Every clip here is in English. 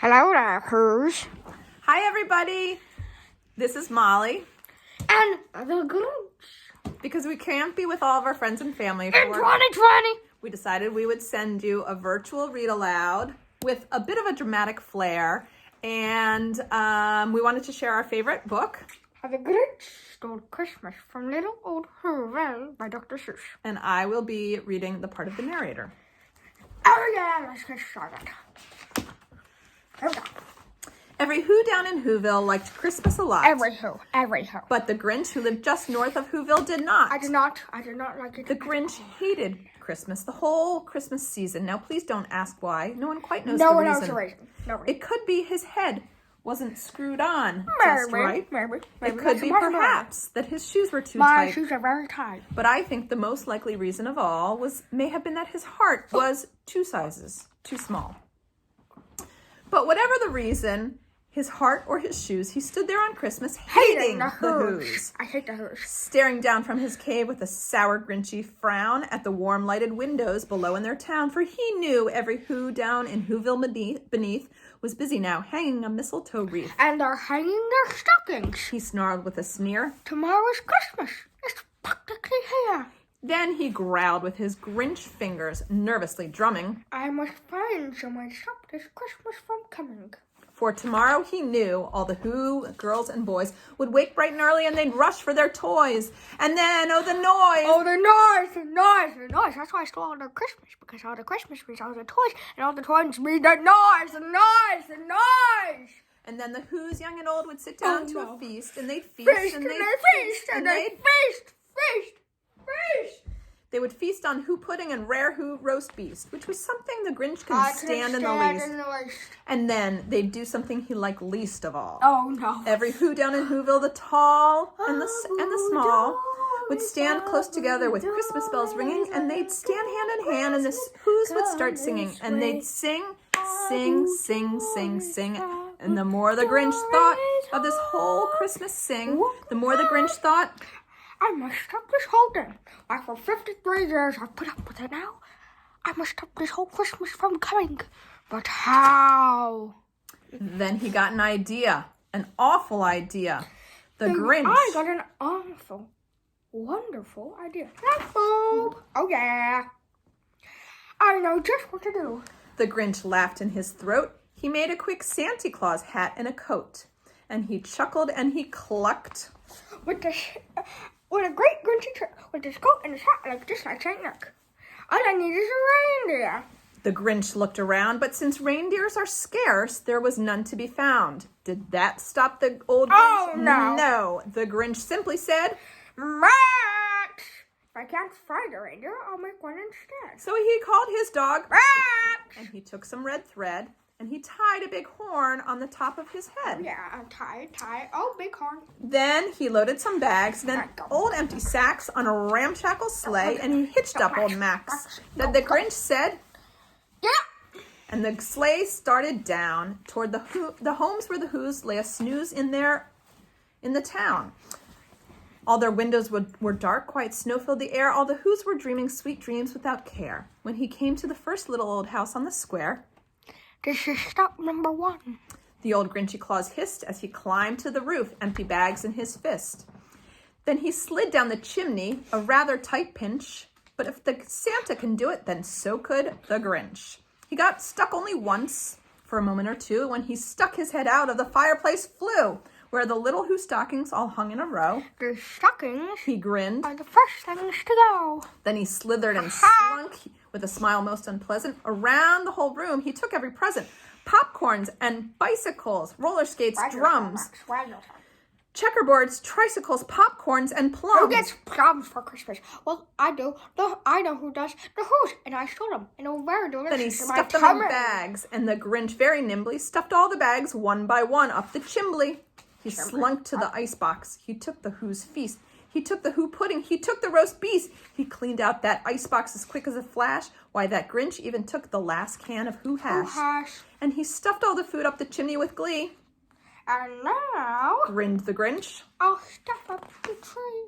Hello there, Who's? Hi, everybody. This is Molly. And the Grinch. Because we can't be with all of our friends and family In 2020. we decided we would send you a virtual read aloud with a bit of a dramatic flair. And we wanted to share our favorite book. How the Grinch Stole Christmas from Little Old Whoville by Dr. Seuss. And I will be reading the part of the narrator. Oh yeah, let's get started. Here we go. Every Who down in Whoville liked Christmas a lot. Every Who. But the Grinch, who lived just north of Whoville, did not. I did not like it. The Grinch hated Christmas, the whole Christmas season. Now, please don't ask why. No one quite knows the reason. No one knows the reason. Nobody. It could be his head wasn't screwed on just Maybe, right. maybe. It could be perhaps that his shoes were too My tight. shoes are very tight. But I think the most likely reason of all may have been that his heart was 2 sizes too small. But whatever the reason, his heart or his shoes, he stood there on Christmas hating the Who's. I hate the Who's. Staring down from his cave with a sour, grinchy frown at the warm lighted windows below in their town, for he knew every Who down in Whoville beneath was busy now hanging a mistletoe wreath. And they're hanging their stockings. He snarled with a sneer. Tomorrow's Christmas. It's practically here. Then he growled with his Grinch fingers, nervously drumming. I must find someone to stop this Christmas from coming. For tomorrow he knew all the Who girls and boys would wake bright and early and they'd rush for their toys. And then, oh, the noise! Oh, the noise. That's why I stole all the Christmas, because all the Christmas means all the toys, and all the toys mean the noise. And then the Who's young and old would sit down to a feast, and they'd feast, and they'd feast. They would feast on Who pudding and rare Who roast beast, which was something the Grinch couldn't stand in the least. And then they'd do something he liked least of all. Oh, no. Every Who down in Whoville, the tall and the small, would stand close together with Christmas bells ringing, and they'd stand hand in hand, and the Who's would start singing, and they'd sing. And the more the Grinch thought of this whole Christmas sing, the more the Grinch thought, I must stop this whole thing. Why, for 53 years I've put up with it now. I must stop this whole Christmas from coming. But how? Then he got an idea, an awful idea. The Grinch. I got an awful, wonderful idea. Light bulb. Oh, yeah. I know just what to do. The Grinch laughed in his throat. He made a quick Santa Claus hat and a coat. And he chuckled and he clucked. With a great Grinchy trick, with his coat and his hat like Saint Nick. All I need is a reindeer. The Grinch looked around, but since reindeers are scarce, there was none to be found. Did that stop the old Grinch? Oh, no. No, the Grinch simply said, Max! If I can't find a reindeer, I'll make one instead. So he called his dog, Max! and he took some red thread, and he tied a big horn on the top of his head. Yeah, tie. Oh, big horn. Then he loaded some bags and old empty sacks on a ramshackle sleigh, and he hitched up old Max. Then the Grinch said, yeah. And the sleigh started down toward the homes where the Who's lay a snooze in the town. All their windows were dark, quiet snow filled the air. All the Who's were dreaming sweet dreams without care. When he came to the first little old house on the square, this is stop number 1. The old Grinchy Claus hissed as he climbed to the roof, empty bags in his fist. Then he slid down the chimney, a rather tight pinch. But if the Santa can do it, then so could the Grinch. He got stuck only once, for a moment or two. When he stuck his head out of the fireplace flue, where the little Who stockings all hung in a row. The stockings, he grinned, are the first things to go. Then he slithered and slunk, with a smile most unpleasant. Around the whole room, he took every present. Popcorns and bicycles, roller skates, drums, checkerboards, tricycles, popcorns, and plums. Who gets plums for Christmas? Well, I do. I know who does. The Who's, and I stole them. And they were very delicious. Then he stuffed them in bags, and the Grinch very nimbly stuffed all the bags one by one up the chimbley. He slunk to the icebox. He took the Who's feast. He took the Who pudding. He took the roast beast. He cleaned out that icebox as quick as a flash. Why, that Grinch even took the last can of Who hash. And he stuffed all the food up the chimney with glee. And now, grinned the Grinch, I'll stuff up the tree.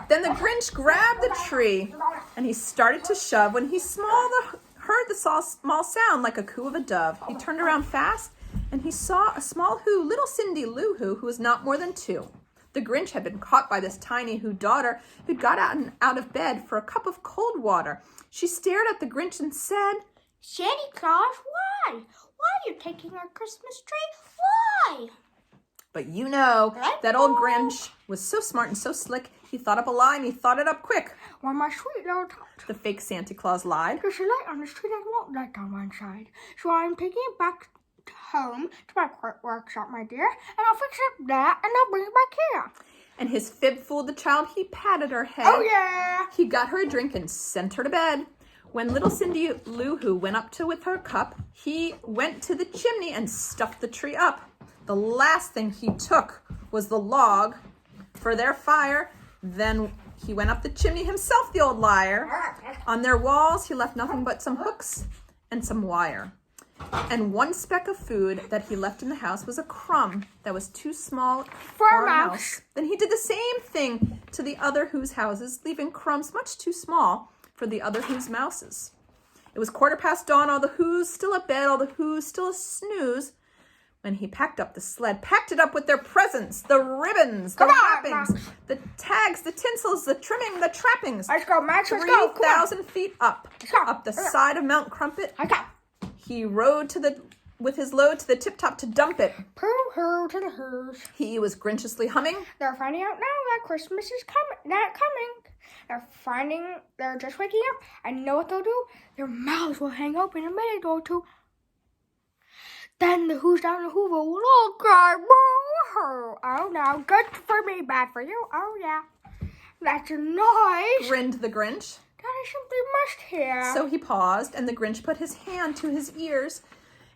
Then the Grinch grabbed the tree and he started to shove when he saw the heard the small sound like a coo of a dove. He turned around fast, and he saw a small who, little Cindy Lou Who, who was not more than 2. The Grinch had been caught by this tiny Who daughter who'd got out of bed for a cup of cold water. She stared at the Grinch and said, Santa Claus, why? Why are you taking our Christmas tree? Why? But you know, that old Grinch was so smart and so slick, he thought up a lie and he thought it up quick. Well, my sweet little tot. The fake Santa Claus lied. There's a light on the street that won't light on one side. So I'm taking it back home to my workshop, my dear, and I'll fix it up there and I'll bring it back here. And his fib fooled the child. He patted her head. Oh, yeah. He got her a drink and sent her to bed. When little Cindy Lou Who went up with her cup, he went to the chimney and stuffed the tree up. The last thing he took was the log for their fire. Then he went up the chimney himself, the old liar. On their walls, he left nothing but some hooks and some wire. And one speck of food that he left in the house was a crumb that was too small for a mouse. Then he did the same thing to the other Who's houses, leaving crumbs much too small for the other Who's mouses. It was 15:15 dawn, all the Who's still at bed, all the Who's still a snooze, when he packed up the sled, packed it up with their presents, the ribbons, the wrappings, the tags, the tinsels, the trimming, the trappings. Let's go, Max, let's go. 3,000 feet up the side of Mount Crumpet. He rode with his load to the tip top to dump it. Pooh-hoo to the Who's. He was grinchiously humming. They're finding out now that Christmas is coming. They're just waking up. I know what they'll do. Their mouths will hang open a minute or two. Then the Who's down the Whoville will all cry, boo-hoo. Oh, no, good for me, bad for you. Oh, yeah. That's a noise. Grinned the Grinch. That I simply must hear. So he paused, and the Grinch put his hand to his ears,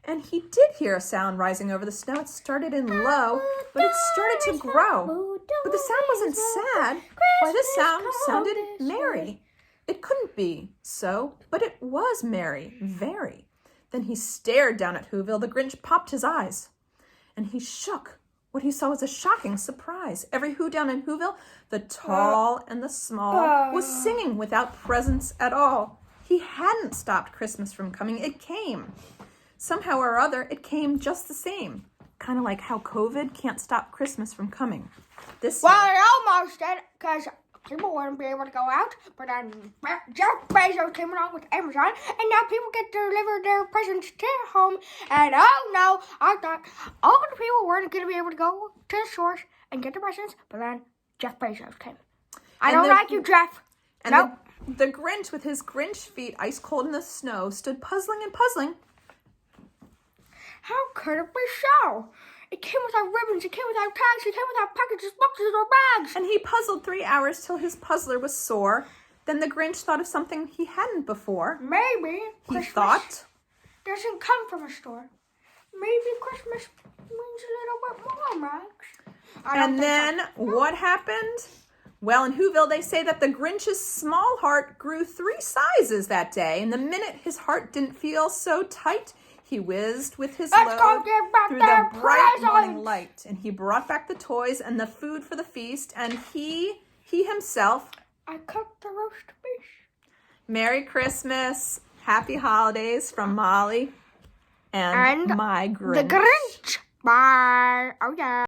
and he did hear a sound rising over the snow. It started in low, but it started to grow. But the sound wasn't sad. Why, the sound sounded merry. It couldn't be so, but it was merry, very. Then he stared down at Whoville. The Grinch popped his eyes, and he shook. What he saw was a shocking surprise. Every Who down in Whoville, the tall and the small, was singing without presents at all. He hadn't stopped Christmas from coming. It came. Somehow or other, it came just the same. Kind of like how COVID can't stop Christmas from coming. Well, it almost did, because people wouldn't be able to go out, but then Jeff Bezos came along with Amazon, and now people get to deliver their presents to home, and oh no, I thought all the people weren't going to be able to go to the stores and get the presents, but then Jeff Bezos came. I don't like you, Jeff. And nope. The Grinch, with his Grinch feet ice cold in the snow, stood puzzling and puzzling. How could it be so? It came without ribbons, it came without tags, it came without packages, boxes, or bags. And he puzzled 3 hours till his puzzler was sore. Then the Grinch thought of something he hadn't before. Maybe Christmas doesn't come from a store. Maybe Christmas means a little bit more, Max. And then what happened? Well, in Whoville, they say that the Grinch's small heart grew 3 sizes that day. And the minute his heart didn't feel so tight, he whizzed with his load through the bright morning light, and he brought back the toys and the food for the feast, and he himself... I cooked the roast beef. Merry Christmas, Happy Holidays from Molly and my Grinch. The Grinch. Bye. Oh, yeah.